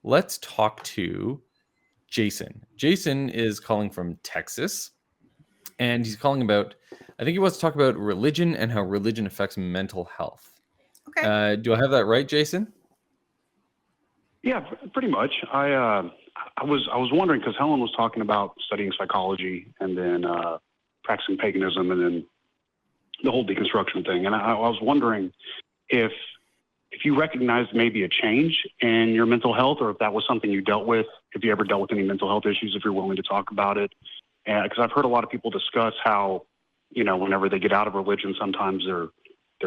let's talk to Jason. Jason is calling from Texas, and he's calling about, I think he wants to talk about religion and how religion affects mental health. Okay. Do I have that right, Jason? Yeah, pretty much. I was wondering because Helen was talking about studying psychology and then practicing paganism and then the whole deconstruction thing, and I was wondering if you recognized maybe a change in your mental health, or if that was something you dealt with, if you ever dealt with any mental health issues, if you're willing to talk about it. And because I've heard a lot of people discuss how, whenever they get out of religion, sometimes their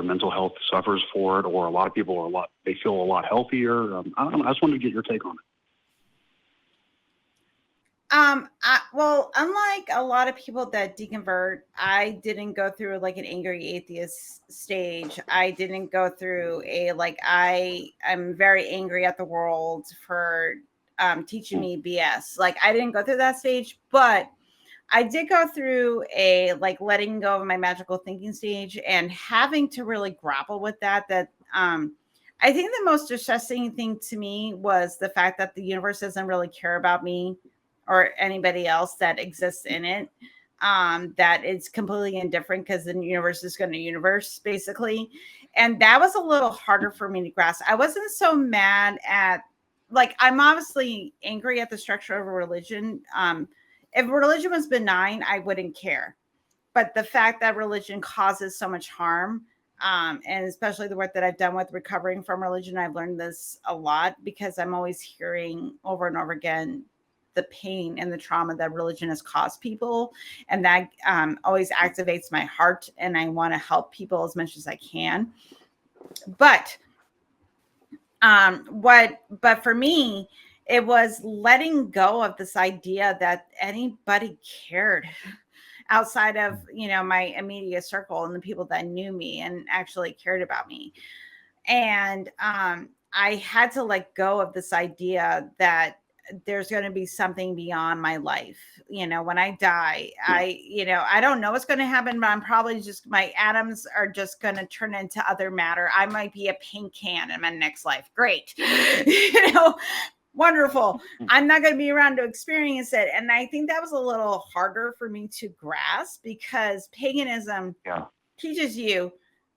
mental health suffers for it, or a lot of people they feel a lot healthier. I don't know. I just wanted to get your take on it. Well, unlike a lot of people that deconvert, I didn't go through like an angry atheist stage. I didn't go through I'm very angry at the world for teaching me BS. Like I didn't go through that stage, but I did go through a like letting go of my magical thinking stage and having to really grapple with that. I think the most distressing thing to me was the fact that the universe doesn't really care about me or anybody else that exists in it. That it's completely indifferent because the universe is going to universe basically. And that was a little harder for me to grasp. I wasn't so mad at, like, I'm obviously angry at the structure of a religion. If religion was benign, I wouldn't care. But the fact that religion causes so much harm, and especially the work that I've done with recovering from religion, I've learned this a lot because I'm always hearing over and over again the pain and the trauma that religion has caused people. And that always activates my heart. And I want to help people as much as I can. But but for me, it was letting go of this idea that anybody cared outside of my immediate circle and the people that knew me and actually cared about me. And I had to let go of this idea that there's going to be something beyond my life. When I die, I don't know what's going to happen, but I'm probably just, my atoms are just going to turn into other matter. I might be a paint can in my next life. Great. Wonderful. I'm not going to be around to experience it. And I think that was a little harder for me to grasp because paganism teaches you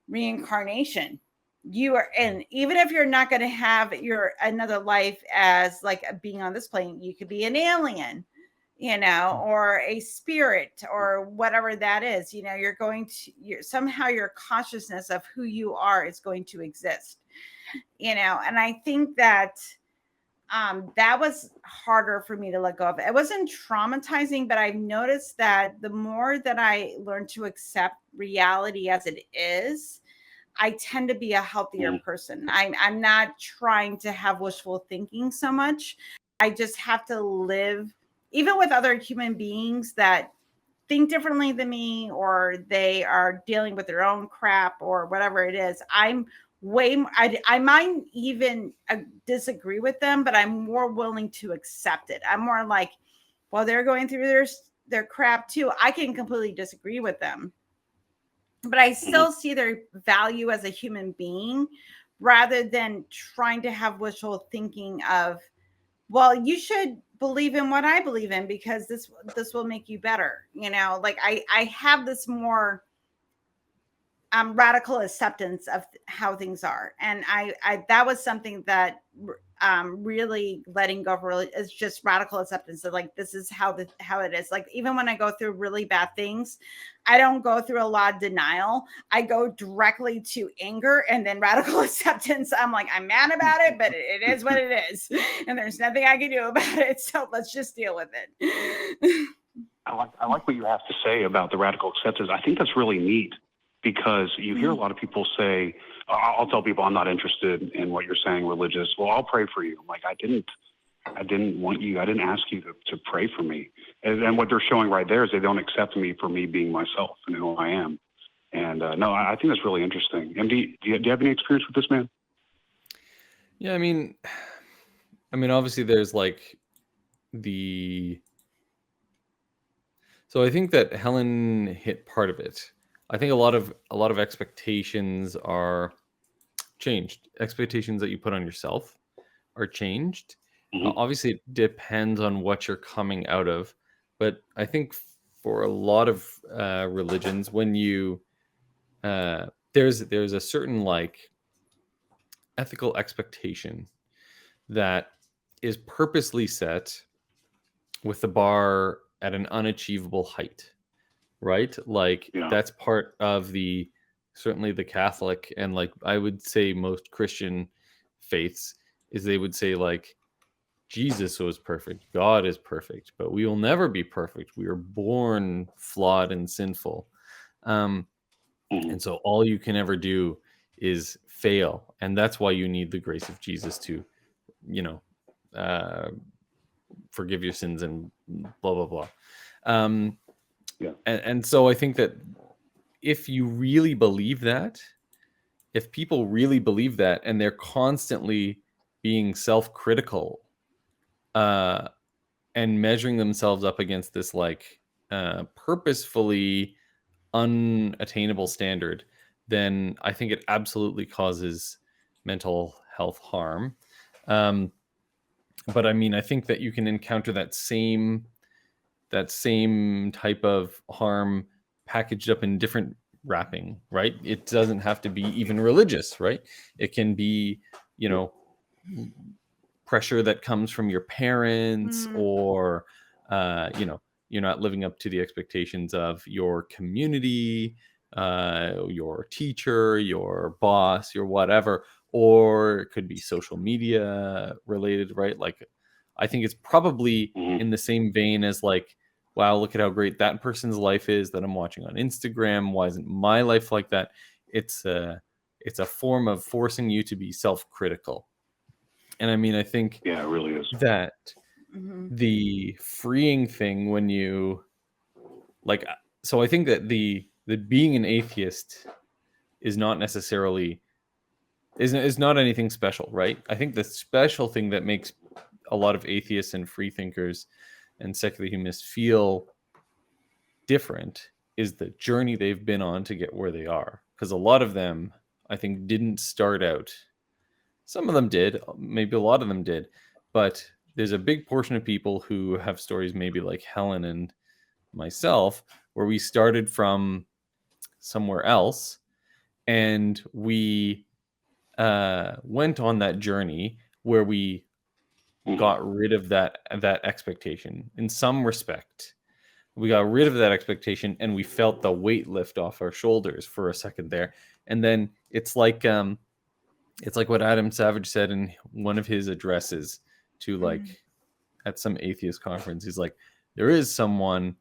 reincarnation. You are, and even if you're not going to have your another life as like being on this plane, you could be an alien, or a spirit or whatever that is. You're going to, somehow your consciousness of who you are is going to exist, and I think that that was harder for me to let go of. It wasn't traumatizing, but I've noticed that the more that I learn to accept reality as it is, I tend to be a healthier person. I'm not trying to have wishful thinking so much. I just have to live, even with other human beings that think differently than me, or they are dealing with their own crap or whatever it is. I'm way more, I might even disagree with them, but I'm more willing to accept it. I'm more like, well, they're going through their crap too. I can completely disagree with them, but I still see their value as a human being rather than trying to have wishful thinking of, well, you should believe in what I believe in because this will make you better. Like I have this more radical acceptance of how things are. And I that was something that really letting go of really is just radical acceptance of like, this is how it is. Like, even when I go through really bad things, I don't go through a lot of denial. I go directly to anger and then radical acceptance. I'm like, I'm mad about it, but it is what it is. And there's nothing I can do about it. So let's just deal with it. I like what you have to say about the radical acceptance. I think that's really neat because you hear a lot of people say, I'll tell people I'm not interested in what you're saying religious. Well, I'll pray for you. I'm like, I didn't want you. I didn't ask you to pray for me. And what they're showing right there is they don't accept me for me being myself and who I am. And no, I think that's really interesting. And do you have any experience with this, man? Yeah, I mean, obviously there's like so I think that Helen hit part of it. I think a lot of expectations are changed. Expectations that you put on yourself are changed. Obviously, it depends on what you're coming out of, but I think for a lot of religions, when you there's a certain like ethical expectation that is purposely set with the bar at an unachievable height, right? Like that's part of the certainly the Catholic and like I would say most Christian faiths is they would say like Jesus was perfect, God is perfect, but we will never be perfect. We are born flawed and sinful. And so all you can ever do is fail. And that's why you need the grace of Jesus to, you know, forgive your sins and blah, blah, blah. And so I think that if you really believe that, if people really believe that and they're constantly being self-critical and measuring themselves up against this like purposefully unattainable standard, then I think it absolutely causes mental health harm. But I mean, I think that you can encounter that same type of harm packaged up in different wrapping, right? It doesn't have to be even religious, right? It can be, you know, pressure that comes from your parents or, you know, you're not living up to the expectations of your community, your teacher, your boss, your whatever, or it could be social media related, right? Like, I think it's probably in the same vein as like, wow, look at how great that person's life is that I'm watching on Instagram. Why isn't my life like that? It's a form of forcing you to be self-critical. And I mean, I think it really is that the freeing thing when you like, so I think that the being an atheist is not necessarily is not anything special, right? I think the special thing that makes a lot of atheists and free thinkers and secular humanists feel different is the journey they've been on to get where they are. Because a lot of them, I think, didn't start out. Some of them did, maybe a lot of them did, but there's a big portion of people who have stories maybe like Helen and myself, where we started from somewhere else and we went on that journey where we got rid of that expectation in some respect. We got rid of that expectation and we felt the weight lift off our shoulders for a second there. And then it's like what Adam Savage said in one of his addresses to like at some atheist conference. He's like, there is someone,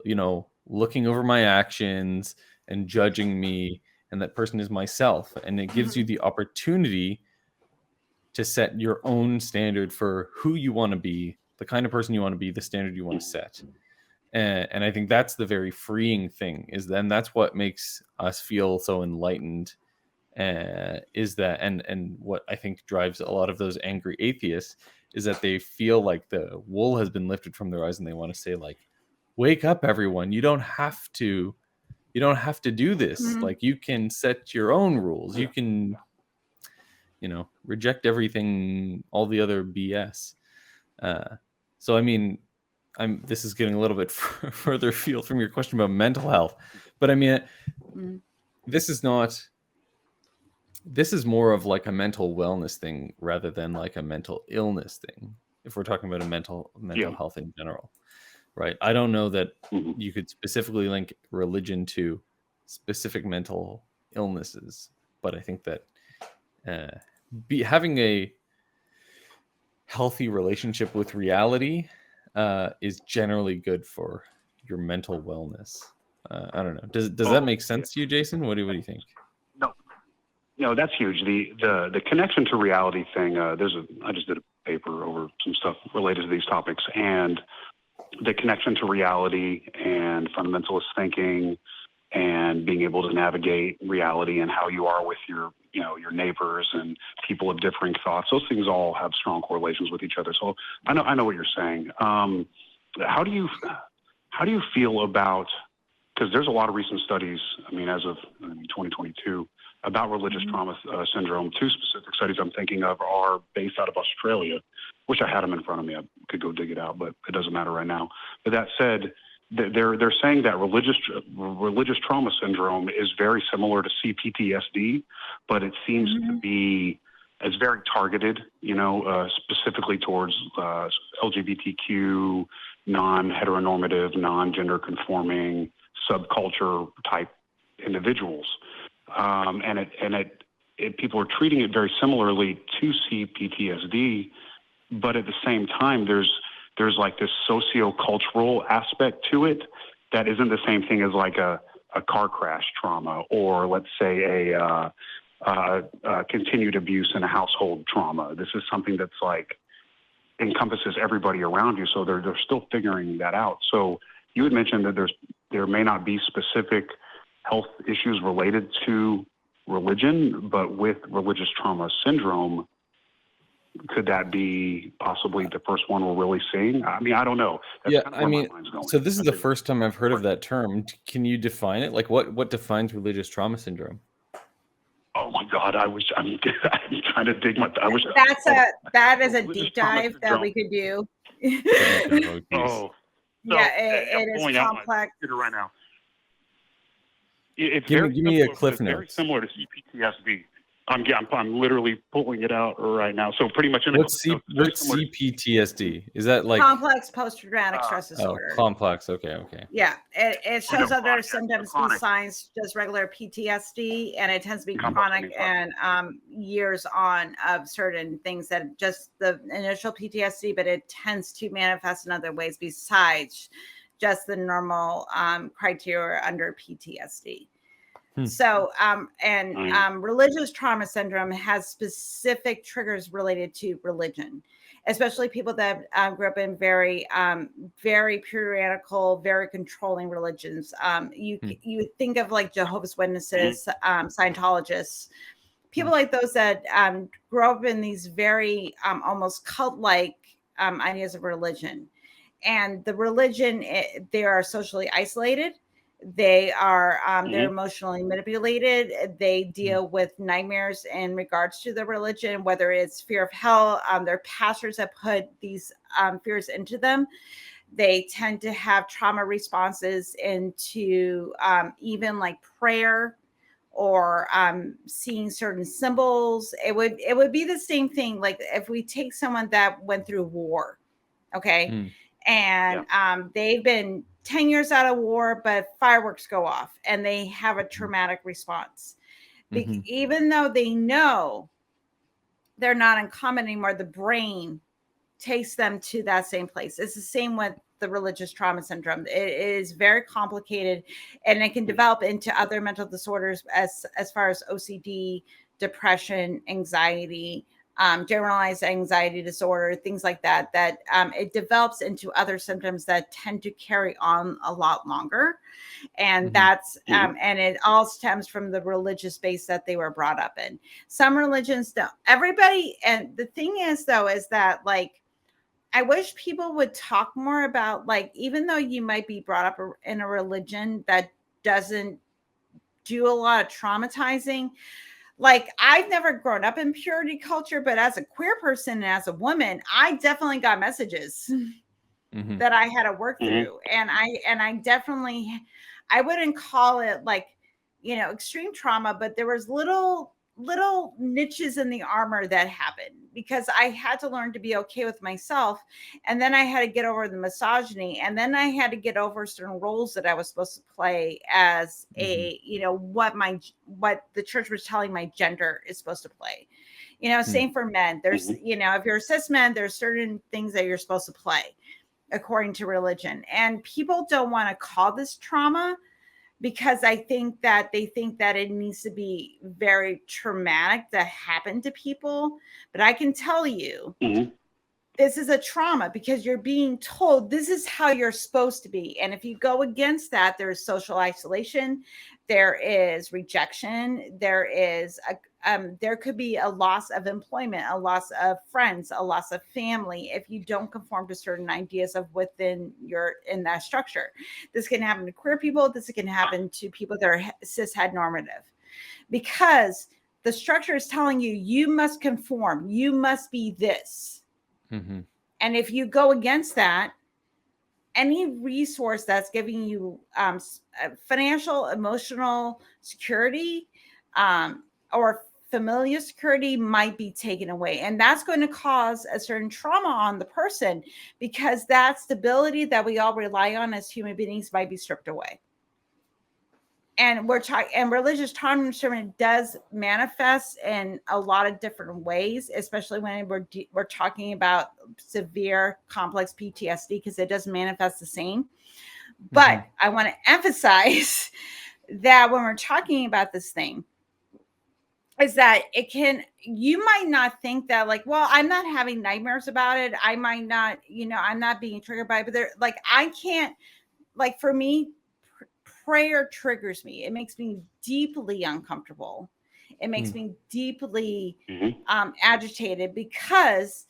you know, looking over my actions and judging me, and that person is myself. And it gives you the opportunity to set your own standard for who you want to be, the kind of person you want to be, the standard you want to set. And I think that's the very freeing thing, is then that's what makes us feel so enlightened, is that, and what I think drives a lot of those angry atheists is that they feel like the wool has been lifted from their eyes and they want to say like, wake up everyone, you don't have to do this. Like, you can set your own rules. You can, you know, reject everything, all the other BS. So I mean, this is getting a little bit further afield from your question about mental health, but I mean, this is more of like a mental wellness thing rather than like a mental illness thing, if we're talking about a mental health in general, right? I don't know that you could specifically link religion to specific mental illnesses, but I think that having a healthy relationship with reality is generally good for your mental wellness. I don't know. Does that make sense to you, Jason? What do you think? No, that's huge. The connection to reality thing. I just did a paper over some stuff related to these topics, and the connection to reality and fundamentalist thinking and being able to navigate reality and how you are with your neighbors and people of differing thoughts. Those things all have strong correlations with each other. So I know what you're saying. How do you feel about because there's a lot of recent studies, I mean, as of 2022, about religious trauma syndrome. Two specific studies I'm thinking of are based out of Australia. Wish I had them in front of me. I could go dig it out, but it doesn't matter right now. But that said, they're saying that religious trauma syndrome is very similar to CPTSD, but it seems to be, it's very targeted, specifically towards LGBTQ, non-heteronormative, non-gender conforming, subculture type individuals. And people are treating it very similarly to CPTSD, but at the same time, there's like this socio-cultural aspect to it that isn't the same thing as like a car crash trauma, or let's say a continued abuse in a household trauma. This is something that's like encompasses everybody around you. So they're still figuring that out. So you had mentioned that there may not be specific health issues related to religion, but with religious trauma syndrome, could that be possibly the first one we're really seeing? I mean, I don't know. That's kind of where my mind's going. So this is the first time I've heard of that term. Can you define it? Like what defines religious trauma syndrome? Oh my God, I'm trying to dig my. That is a deep dive that we could do. Oh, yeah, it is complex. Right now, it's give me a cliff note. Very similar to CPTSD. I'm literally pulling it out right now. So pretty much. What's CPTSD? Is that like complex post-traumatic stress disorder? Oh, complex. Okay. Yeah, it shows other symptoms besides just regular PTSD, and it tends to be chronic and years on of certain things that just the initial PTSD, but it tends to manifest in other ways besides just the normal criteria under PTSD. So, religious trauma syndrome has specific triggers related to religion, especially people that grew up in very, very puritanical, very controlling religions. You think of like Jehovah's Witnesses, Scientologists, people like those that grow up in these very almost cult-like ideas of religion. And the religion, they are socially isolated. They are they're emotionally manipulated. They deal with nightmares in regards to the religion, whether it's fear of hell. Their pastors have put these fears into them. They tend to have trauma responses into even like prayer or seeing certain symbols. It would be the same thing. Like if we take someone that went through war, okay, and they've been 10 years out of war, but fireworks go off and they have a traumatic response. Even though they know they're not uncommon anymore, the brain takes them to that same place. It's the same with the religious trauma syndrome. It is very complicated, and it can develop into other mental disorders as far as OCD, depression, anxiety, generalized anxiety disorder, things like that, it develops into other symptoms that tend to carry on a lot longer. And that's, and it all stems from the religious base that they were brought up in. Some religions don't, everybody. And the thing is though, is that like, I wish people would talk more about like, even though you might be brought up in a religion that doesn't do a lot of traumatizing, like I've never grown up in purity culture, but as a queer person and as a woman, I definitely got messages that I had to work through. And I definitely, I wouldn't call it like, extreme trauma, but there was little niches in the armor that happened because I had to learn to be okay with myself. And then I had to get over the misogyny. And then I had to get over certain roles that I was supposed to play as a, what the church was telling my gender is supposed to play. Same for men. There's, if you're a cis man, there's certain things that you're supposed to play according to religion. And people don't want to call this trauma because I think that they think that it needs to be very traumatic to happen to people. But I can tell you, this is a trauma because you're being told this is how you're supposed to be. And if you go against that, there is social isolation, there is rejection, there is there could be a loss of employment, a loss of friends, a loss of family if you don't conform to certain ideas of within in that structure. This can happen to queer people. This can happen to people that are cis heteronormative, because the structure is telling you, you must conform, you must be this. Mm-hmm. And if you go against that, any resource that's giving you financial, emotional security or familial security might be taken away. And that's going to cause a certain trauma on the person, because that stability that we all rely on as human beings might be stripped away. And religious trauma does manifest in a lot of different ways, especially when we're talking about severe complex PTSD, because it does manifest the same. But I want to emphasize that when we're talking about this thing, is that you might not think that, like, well, I'm not having nightmares about it. I might not, I'm not being triggered by it, but I can't, like, for me, prayer triggers me. It makes me deeply uncomfortable. It makes me deeply agitated, because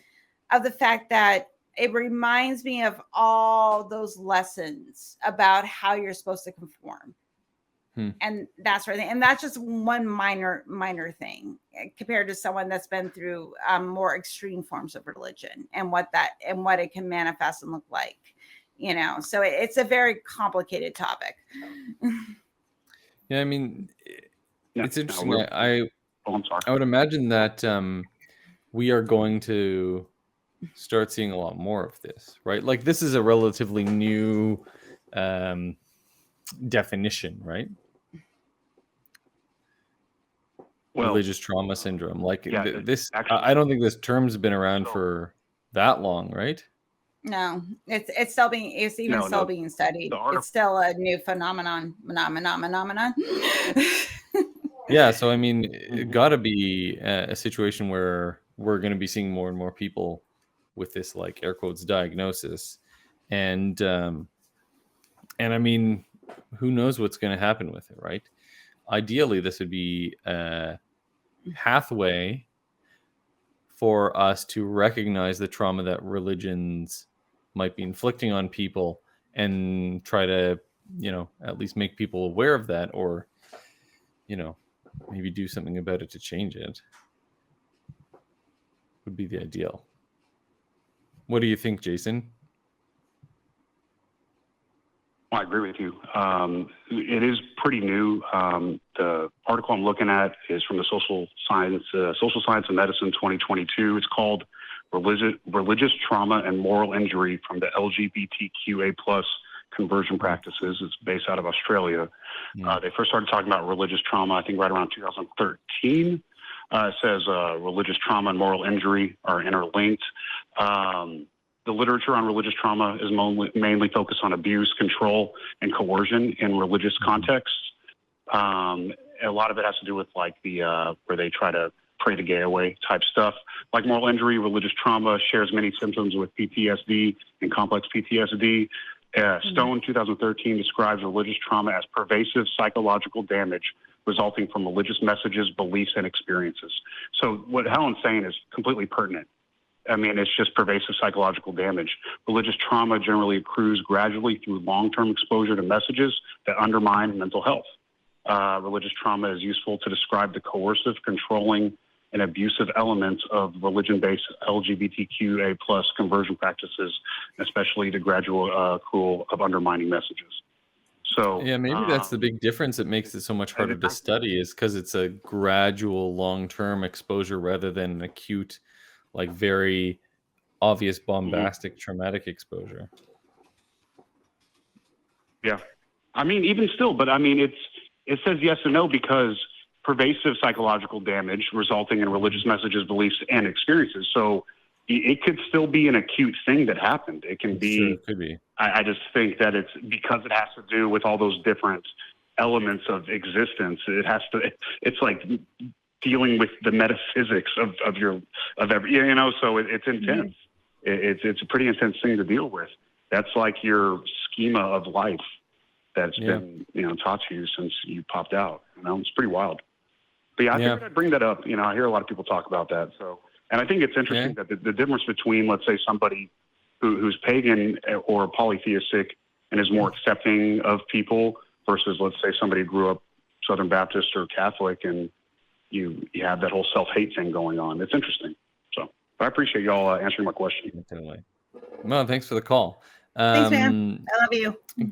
of the fact that it reminds me of all those lessons about how you're supposed to conform. And that sort of thing. And that's just one minor thing compared to someone that's been through more extreme forms of religion and what it can manifest and look like. So it's a very complicated topic. Yeah, I mean, it's interesting. I'm sorry. I would imagine that we are going to start seeing a lot more of this, right? Like, this is a relatively new definition, right? Well, religious trauma syndrome. Like, this, actually, I don't think this term's been around for that long, right? No, it's still being being studied. It's still a new phenomenon. Yeah, so I mean, it got to be a situation where we're going to be seeing more and more people with this, like, air quotes, diagnosis, and I mean, who knows what's going to happen with it, right? Ideally, this would be a pathway for us to recognize the trauma that religions might be inflicting on people and try to, at least make people aware of that, or, maybe do something about it to change it. Would be the ideal. What do you think, Jason? I agree with you. It is pretty new. The article I'm looking at is from the Social Science and Medicine 2022. It's called Religious Trauma and Moral Injury from the LGBTQA+ Conversion Practices. It's based out of Australia. They first started talking about religious trauma, I think, right around 2013. It says religious trauma and moral injury are interlinked. The literature on religious trauma is mainly focused on abuse, control, and coercion in religious contexts. A lot of it has to do with, like, where they try to pray the gay away type stuff. Like moral injury, religious trauma shares many symptoms with PTSD and complex PTSD. Stone 2013 describes religious trauma as pervasive psychological damage resulting from religious messages, beliefs, and experiences. So what Helen's saying is completely pertinent. I mean, it's just pervasive psychological damage. Religious trauma generally accrues gradually through long-term exposure to messages that undermine mental health. Religious trauma is useful to describe the coercive, controlling, and abusive elements of religion-based LGBTQA+ conversion practices, especially the gradual accrual of undermining messages. So yeah, maybe that's the big difference that makes it so much harder to study, is because it's a gradual, long-term exposure rather than an acute, like, very obvious, bombastic, traumatic exposure. Yeah. I mean, even still, but I mean, it says yes and no, because pervasive psychological damage resulting in religious messages, beliefs, and experiences. So it could still be an acute thing that happened. It can be. Sure, it could be. I just think that it's because it has to do with all those different elements of existence. It's like dealing with the metaphysics of every, so it's intense. It's a pretty intense thing to deal with. That's like your schema of life that's been, taught to you since you popped out. It's pretty wild. But yeah, I Yeah. figured I'd bring that up. You know, I hear a lot of people talk about that. So, and I think it's interesting that the difference between, let's say, somebody who's pagan or polytheistic and is more accepting of people versus, let's say, somebody who grew up Southern Baptist or Catholic, and you have that whole self-hate thing going on. It's interesting. So, but I appreciate y'all answering my question. Definitely. No, thanks for the call. Thanks, man. I love you.